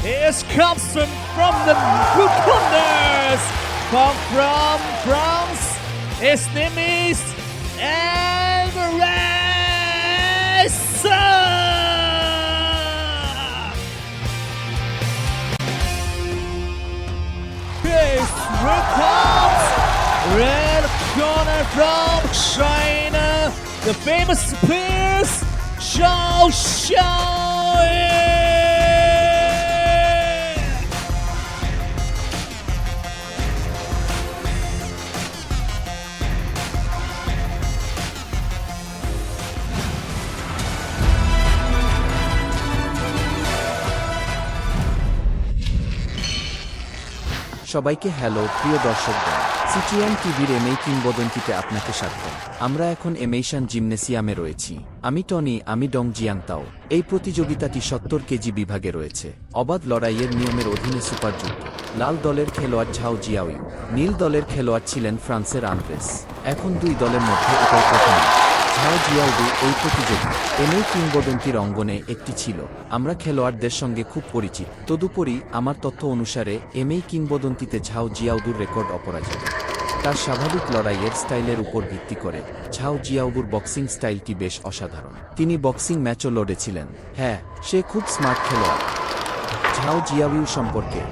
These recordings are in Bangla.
Here's Carlson from the Burkunders from France. His name is Alvarez. Here's Wilcox, red corner from China, the famous Spears, Xiao Xiao. সবাইকে হ্যালো প্রিয় দর্শকগণ, সিচুয়ান টিভির এমএই কিংবদন্তিতে আপনাকে স্বাগত। আমরা এখন এমেইশান জিমনেসিয়ামে রয়েছি। আমি টনি, আমি ডং জিয়াংতাও। এই প্রতিযোগিতাটি ৭০ কেজি বিভাগে রয়েছে। অবাধ লড়াইয়ের নিয়মের অধীনে সুপার যুদ্ধ। লাল দলের খেলোয়াড় ঝাও জিয়াওইউ, নীল দলের খেলোয়াড় ছিলেন ফ্রান্সের আন্দ্রেস। এখন দুই দলের মধ্যে এটাই প্রথম। ঝাও জিয়াওদু এই প্রতিযোগী এমএই কিংবদন্তির অঙ্গনে একটি ছিল। আমরা খেলোয়াড়দের সঙ্গে খুব পরিচিত। তদুপরি আমার তথ্য অনুসারে এমএই কিংবদন্তিতে ঝাও জিয়াওদুর রেকর্ড অপরাজিত। তার স্বাভাবিক লড়াইয়ের স্টাইলের উপর ভিত্তি করে ঝাও জিয়াওদুর বক্সিং স্টাইলটি বেশ অসাধারণ। তিনি বক্সিং ম্যাচও লড়েছিলেন। হ্যাঁ, সে খুব স্মার্ট খেলোয়াড়। ঝাও জিয়াওইউ সম্পর্কে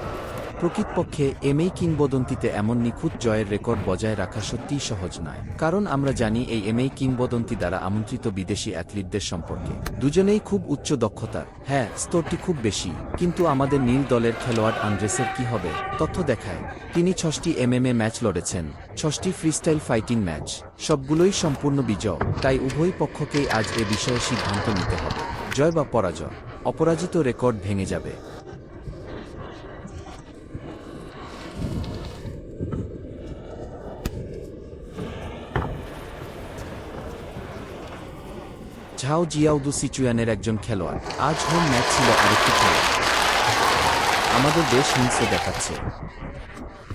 প্রকৃতপক্ষে এমএই কিংবদন্তিতে এমন নিখুঁত জয়ের রেকর্ড বজায় রাখা সত্যিই সহজ নয়, কারণ আমরা জানি এই এমএই কিংবদন্তি দ্বারা আমন্ত্রিত বিদেশি অ্যাথলিটদের সম্পর্কে দুজনেই খুব উচ্চ দক্ষতার। হ্যাঁ, স্তরটি খুব বেশি। কিন্তু আমাদের নীল দলের খেলোয়াড় আন্দ্রেসের কি হবে? তথ্য দেখায় তিনি ৬টি এমএমএ ম্যাচ লড়েছেন, ৬টি ফ্রিস্টাইল ফাইটিং ম্যাচ, সবগুলোই সম্পূর্ণ বিজয়। তাই উভয় পক্ষকেই আজ এ বিষয়ে সিদ্ধান্ত নিতে হবে। জয় বা পরাজয়, অপরাজিত রেকর্ড ভেঙে যাবে। ঝাও জিয়াওদু সিচুয়ানের একজন খেলোয়াড়। আজ হোম ম্যাচ ছিল আরেকটি খেলা। আমাদের বেশ হিংসে দেখাচ্ছে।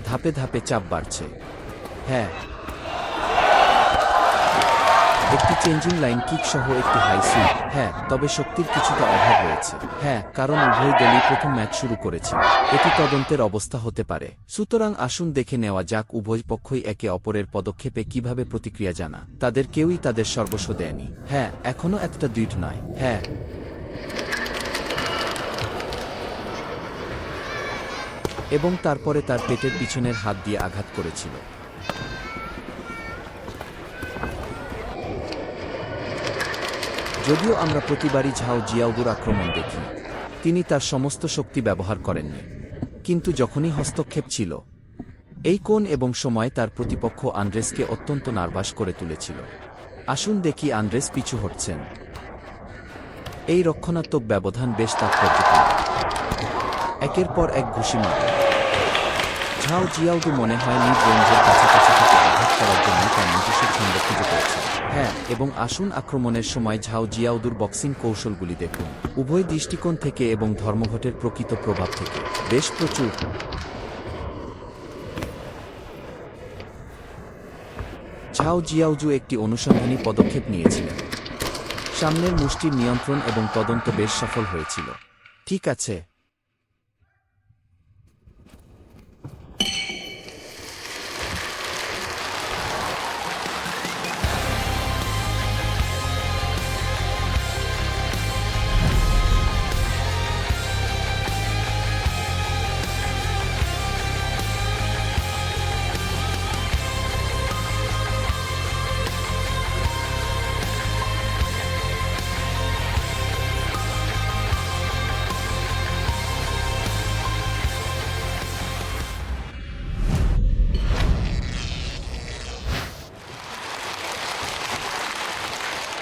ধাপে ধাপে চাপ বাড়ছে। হ্যাঁ, একটি চেঞ্জিং লাইন কিক সহ একটি হাই সুইপ। হ্যাঁ, তবে শক্তির কিছুটা অভাব রয়েছে। হ্যাঁ, কারণ উভয় দলই প্রথম ম্যাচ শুরু করেছিল। এটি তদন্তের অবস্থা হতে পারে। সুতরাং আসুন দেখে নেওয়া যাক উভয় পক্ষই একে অপরের পদক্ষেপে কিভাবে প্রতিক্রিয়া জানা। তাদের কেউই তাদের সর্বস্ব দেয়নি। হ্যাঁ, এখনো এতটা দৃঢ় নয়। হ্যাঁ, এবং তারপরে তার পেটের পিছনের হাত দিয়ে আঘাত করেছিল। যদিও আমরা প্রতিবারই ঝাও জিয়াওদুর আক্রমণ দেখি, তিনি তার সমস্ত শক্তি ব্যবহার করেননি। কিন্তু যখনই হস্তক্ষেপ ছিল, এই কোণ এবং সময় তার প্রতিপক্ষ আন্দ্রেসকে অত্যন্ত নার্ভাস করে তুলেছিল। আসুন দেখি আন্দ্রেস পিছু হটছেন। এই রক্ষণাত্মক ব্যবধান বেশ তাৎপর্যপূর্ণ। একের পর এক ঘুষি মারে। ঝাও জিয়াওদু মনে হয় মিড রেঞ্জের কাছাকাছি থেকে আঘাত করার জন্য তার নিজস্ব ছন্দ খুঁজে পেয়েছে। হ্যাঁ, এবং আসুন আক্রমণের সময় ঝাও জিয়াওদুর বক্সিং কৌশলগুলি দেখুন, উভয় দৃষ্টিকোণ থেকে এবং ধর্মঘটের প্রকৃত প্রভাব থেকে। বেশ প্রচুর। ঝাও জিয়াওজু একটি অনুসন্ধানী পদক্ষেপ নিয়েছিলেন। সামনের মুষ্টির নিয়ন্ত্রণ এবং তদন্ত বেশ সফল হয়েছিল। ঠিক আছে,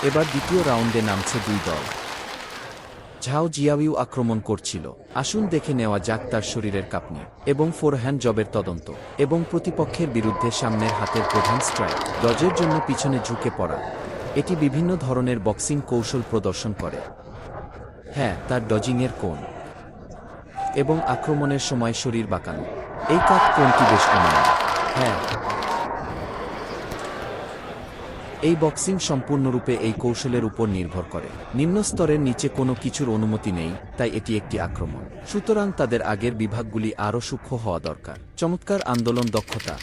এবার দ্বিতীয় রাউন্ডে নামছে দুই দল। ঝাও জিয়াওইউ আক্রমণ করছিল। আসুন দেখে নেওয়া যাক তার শরীরের কাঁপনি এবং ফোরহ্যান্ড জবের তদন্ত এবং প্রতিপক্ষের বিরুদ্ধে সামনের হাতের প্রধান স্ট্রাইক ডজের জন্য পিছনে ঝুঁকে পড়া। এটি বিভিন্ন ধরনের বক্সিং কৌশল প্রদর্শন করে। হ্যাঁ, তার ডজিংয়ের কোণ এবং আক্রমণের সময় শরীর বাঁকানো। এই কাট কোণটি বেশ কমানো। হ্যাঁ, এই বক্সিং সম্পূর্ণরূপে এই কৌশলের উপর নির্ভর করে। নিম্ন স্তরের নিচে কোনো কিছুর অনুমতি নেই, তাই এটি একটি আক্রমণ। সুতরাং তাদের আগের বিভাগগুলি আরও সূক্ষ্ম হওয়া দরকার। চমৎকার আন্দোলন দক্ষতা।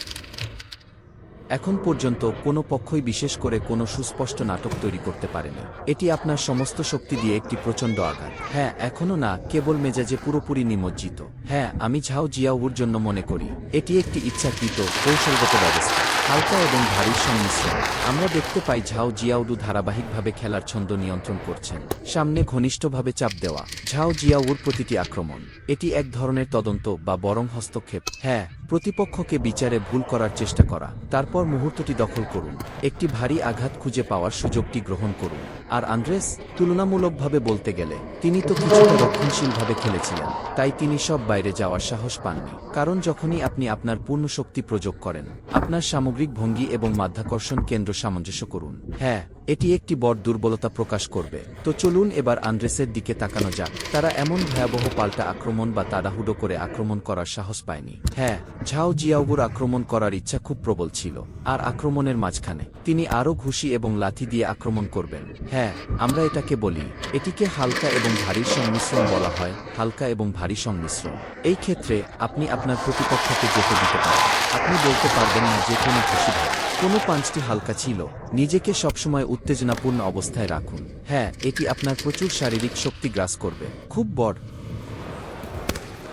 এখন পর্যন্ত কোনো পক্ষই বিশেষ করে কোনো সুস্পষ্ট নাটক তৈরি করতে পারেনি। এটি আপনার সমস্ত শক্তি দিয়ে একটি প্রচণ্ড আঘাত। হ্যাঁ, এখনও না, কেবল মেজাজে পুরোপুরি নিমজ্জিত। হ্যাঁ, আমি ঝাও জিয়াওর জন্য মনে করি এটি একটি ইচ্ছাকৃত কৌশলগত ব্যবস্থা, হালকা এবং ভারীর সংমিশ্রণ। আমরা দেখতে পাই ঝাও জিয়াওদু ধারাবাহিকভাবে খেলার ছন্দ নিয়ন্ত্রণ করছেন। সামনে ঘনিষ্ঠভাবে চাপ দেওয়া ঝাও জিয়াওর প্রতিটি আক্রমণ এটি এক ধরনের তদন্ত বা বরং হস্তক্ষেপ। হ্যাঁ, প্রতিপক্ষকে বিচারে ভুল করার চেষ্টা করা, তারপর মুহূর্তটি দখল করুন, একটি ভারী আঘাত খুঁজে পাওয়ার সুযোগটি গ্রহণ করুন। আর আন্দ্রেস, তুলনামূলকভাবে বলতে গেলে তিনি তো কিছুটা রক্ষণশীলভাবে খেলেছিলেন, তাই তিনি সব বাইরে যাওয়ার সাহস পাননি। কারণ যখনই আপনি আপনার পূর্ণ শক্তি প্রয়োগ করেন, আপনার সামগ্রিক ভঙ্গি এবং মাধ্যাকর্ষণ কেন্দ্র সামঞ্জস্য করুন। হ্যাঁ, এটি একটি বড় দুর্বলতা প্রকাশ করবে। তো চলুন এবার আন্দ্রেসের দিকে তাকানো যাক। তারা এমন ভয়াবহ পাল্টা আক্রমণ বা তাড়াহুড়ো করে আক্রমণ করার সাহস পায়নি। হ্যাঁ, ঝাও জিয়াওর আক্রমণ করার ইচ্ছা খুব প্রবল ছিল, আর আক্রমণের মাঝখানে তিনি আরও ঘুষি এবং লাথি দিয়ে আক্রমণ করবেন। হ্যাঁ, আমরা এটাকে বলি, এটিকে হালকা এবং ভারীর সংমিশ্রণ বলা হয়। হালকা এবং ভারী সংমিশ্রণ। এই ক্ষেত্রে আপনি আপনার প্রতিপক্ষকে যেতে দিতে পারেন। আপনি বলতে পারবেন না যে কোনো ঘুষি ভারী, কোনো পাঞ্চটি হালকা ছিল। নিজেকে সবসময় উত্তেজনাপূর্ণ অবস্থায় রাখুন। হ্যাঁ, এটি আপনার প্রচুর শারীরিক শক্তি গ্রাস করবে। খুব বড়।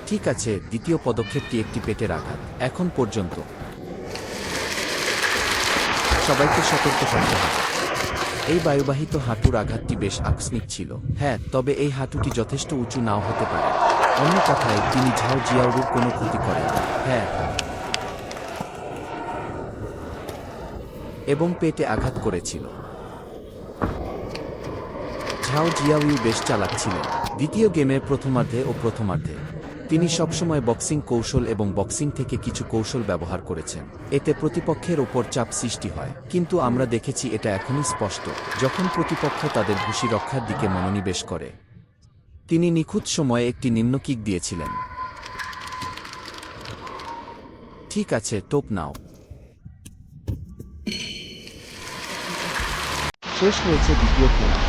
ঠিক আছে, দ্বিতীয় পদক্ষেপটি একটি পেটের আঘাত। এখন পর্যন্ত সবাইকে সতর্ক থাকতে হবে। এই বায়ুবাহিত হাঁটুর আঘাতটি বেশ আকস্মিক ছিল। হ্যাঁ, তবে এই হাঁটুটি যথেষ্ট উঁচু নাও হতে পারে। অন্য কথায়, তিনি ঝাও জিয়াওর কোনো ক্ষতি করেন। হ্যাঁ, এবং পেটে আঘাত করেছিল। ঝাও জিয়াওইউ বেশ চালাক ছিলেন। দ্বিতীয় গেমের প্রথমার্ধে ও প্রথমার্ধে তিনি সবসময় বক্সিং কৌশল এবং বক্সিং থেকে কিছু কৌশল ব্যবহার করেছেন। এতে প্রতিপক্ষের ওপর চাপ সৃষ্টি হয়, কিন্তু আমরা দেখেছি এটা এখনই স্পষ্ট। যখন প্রতিপক্ষ তাদের ঘুষি রক্ষার দিকে মনোনিবেশ করে, তিনি নিখুঁত সময়ে একটি নিম্ন কিক দিয়েছিলেন। ঠিক আছে, টোপ নাও। শেষ হয়েছে দ্বিতীয় খেলা।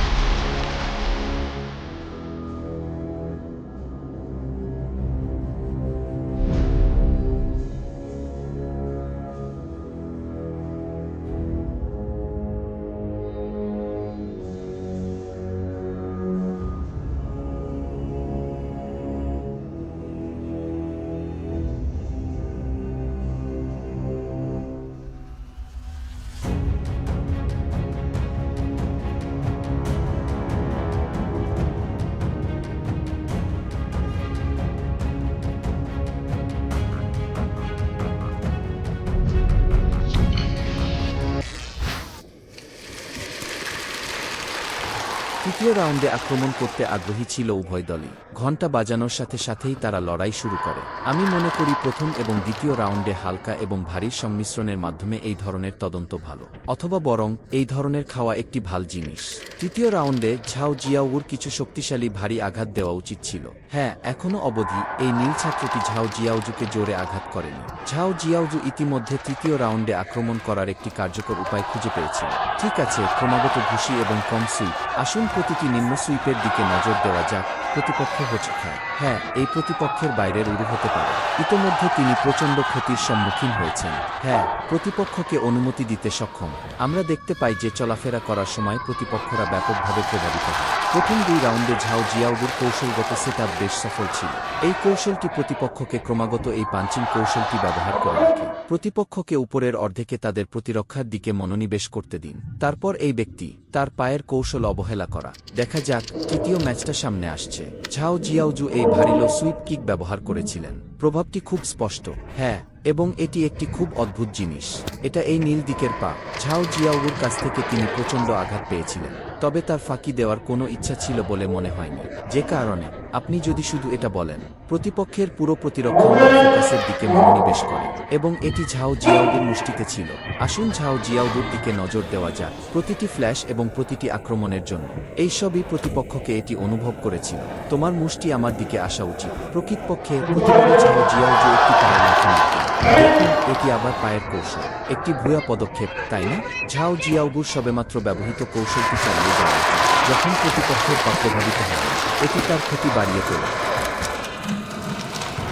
তৃতীয় রাউন্ডে আক্রমণ করতে আগ্রহী ছিল উভয় দলই। ঘণ্টা বাজানোর সাথে সাথেই তারা লড়াই শুরু করে। আমি মনে করি প্রথম এবং দ্বিতীয় রাউন্ডে হালকা এবং ভারীর সংমিশ্রণের মাধ্যমে এই ধরনের তদন্ত ভালো, অথবা বরং এই ধরনের খাওয়া একটি ভাল জিনিস। তৃতীয় রাউন্ডে ঝাও জিয়াওর কিছু শক্তিশালী ভারী আঘাত দেওয়া উচিত ছিল। হ্যাঁ, এখনও অবধি এই নীল ছাত্রটি ঝাও জিয়াওজুকে জোরে আঘাত করেনি। ঝাও জিয়াওজু ইতিমধ্যে তৃতীয় রাউন্ডে আক্রমণ করার একটি কার্যকর উপায় খুঁজে পেয়েছিল। ঠিক আছে, ক্রমাগত ঘুষি এবং কম সুইপ। আসুন প্রতিটি নিম্ন সুইপের দিকে নজর দেওয়া যাক। প্রতিপক্ষ হোঁচট খায়। হ্যাঁ, এই প্রতিপক্ষের বাইরের উড়ু হতে পারে। ইতোমধ্যে তিনি প্রচণ্ড ক্ষতির সম্মুখীন হয়েছেন। হ্যাঁ, প্রতিপক্ষকে অনুমতি দিতে সক্ষম। আমরা দেখতে পাই যে চলাফেরা করার সময় প্রতিপক্ষরা ব্যাপকভাবে প্রভাবিত হয়। প্রথম দুই রাউন্ডে ঝাও জিয়াওর কৌশলগত সেটআপ বেশ সফল ছিল। এই কৌশলটি প্রতিপক্ষকে ক্রমাগত এই পাঞ্চিং কৌশলটি ব্যবহার করে রাখে। প্রতিপক্ষকে উপরের অর্ধেকে তাদের প্রতিরক্ষার দিকে মনোনিবেশ করতে দিন। তারপর এই ব্যক্তি তার পায়ের কৌশল অবহেলা করা। দেখা যাক, তৃতীয় ম্যাচটা সামনে আসছে। ঝাও জিয়াওজু এই ভারী লো সুইপ কিক ব্যবহার করেছিলেন। প্রভাবটি খুব স্পষ্ট। হ্যাঁ, এবং এটি একটি খুব অদ্ভুত জিনিস। এটা এই নীল দিকের পা। ঝাও জিয়াওর কাছ থেকে তিনি প্রচণ্ড আঘাত পেয়েছিলেন, তবে তার ফাঁকি দেওয়ার কোনো ইচ্ছা ছিল বলে মনে হয়নি। যে কারণে আপনি যদি শুধু এটা বলেন, প্রতিপক্ষের পুরো প্রতিরক্ষামূলক ফোকাসের দিকে মনোনিবেশ করে, এবং এটি ঝাও জিয়াওর মুষ্টিতে ছিল। আসুন ঝাও জিয়াওর দিকে নজর দেওয়া যাক, প্রতিটি ফ্ল্যাশ এবং প্রতিটি আক্রমণের জন্য। এই সবই প্রতিপক্ষকে এটি অনুভব করেছিল, তোমার মুষ্টি আমার দিকে আসা উচিত। প্রকৃতপক্ষে প্রতিবারই ঝাও জিয়াও একটি পায়ের লাথি মারতেন। দেখুন, এটি আবার পায়ের কৌশল, একটি ভুয়া পদক্ষেপ, তাই না? ঝাও জিয়াওগুর সবেমাত্র ব্যবহৃত কৌশলটি চালিয়ে যাওয়া উচিত। যখন প্রতিপক্ষের পা প্রভাবিত হয়, এটি তার ক্ষতি বাড়িয়ে তোলে।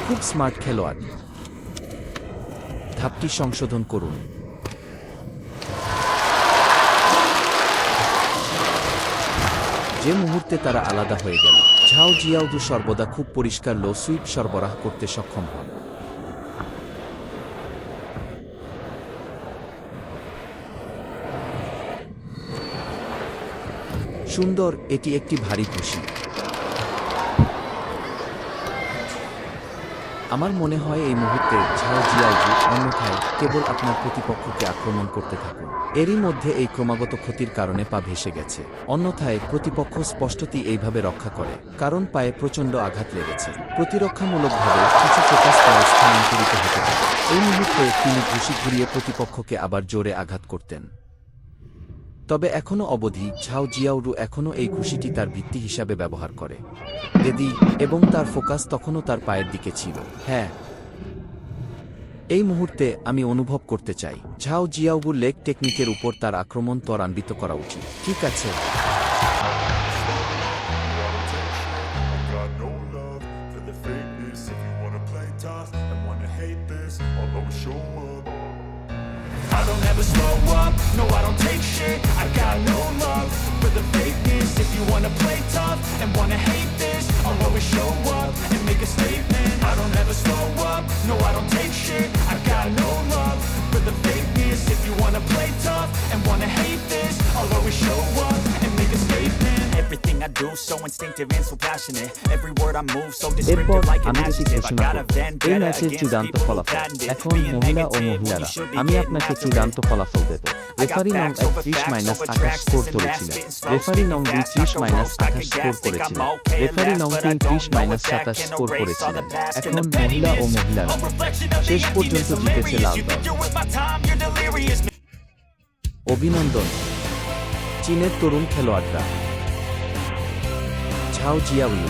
খুব স্মার্ট খেলোয়াড়। ধাপটি সংশোধন করুন। যে মুহূর্তে তারা আলাদা হয়ে গেল, ঝাও জিয়াওদু সর্বদা খুব পরিষ্কার লো সুইপ সরবরাহ করতে সক্ষম হন। সুন্দর, এটি একটি ভারী ঘুষি। আমার মনে হয় এই মুহূর্তে ঝাও জিয়াওজু, অন্যথায় কেবল আপনার প্রতিপক্ষকে আক্রমণ করতে থাকুন। এরই মধ্যে এই ক্রমাগত ক্ষতির কারণে পা ভেসে গেছে। অন্যথায় প্রতিপক্ষ স্পষ্টতই এইভাবে রক্ষা করে, কারণ পায়ে প্রচণ্ড আঘাত লেগেছে। প্রতিরক্ষামূলকভাবে কিছু ফোকাস পায়ে স্থানান্তরিত হতে পারে। এই মুহূর্তে তিনি ঘুষি ঘুরিয়ে প্রতিপক্ষকে আবার জোরে আঘাত করতেন। তবে এখনও অবধি ঝাও জিয়াওরু এখনও এই ঘুষিটি তার ভিত্তি হিসাবে ব্যবহার করে। দেদি, এবং তার ফোকাস তখনও তার পায়ের দিকে ছিল। হ্যাঁ, এই মুহূর্তে আমি অনুভব করতে চাই ঝাও জিয়াওরুর লেগ টেকনিকের উপর তার আক্রমণ ত্বরান্বিত করা উচিত। ঠিক আছে। I don't ever slow up, no I don't take shit. I got no love for the fakeness. If you wanna play tough and wanna hate this, I'll always show up and make a statement. I don't ever slow up, no I don't take shit. I got no love for the fakeness. If you wanna play tough and wanna hate this, I'll always show up and make a statement. Everything I do so instinctive and so passionate. Every word I move so এরপর descriptive like an আমি যেটি adjective. I ঘোষণা got a করব, এই vendetta ম্যাচের against চূড়ান্ত people who ফলাফল। patented এখন being মহিলা ও negative when মহিলারা, you should be আমি getting আপনাকে after চূড়ান্ত it. ফলাফল দেব। রেফারি নং 31-28 স্কোর করেছিলেন। রেফারি নং 32-28 স্কোর করেছিলেন। রেফারি নং 33-27 স্কোর করেছিলেন। এখন মহিলা ও মহিলারা, শেষ পর্যন্ত জিতেছে লাল দল। অভিনন্দন চীনের তরুণ খেলোয়াড়রা। ঝাও জিয়াওইউ।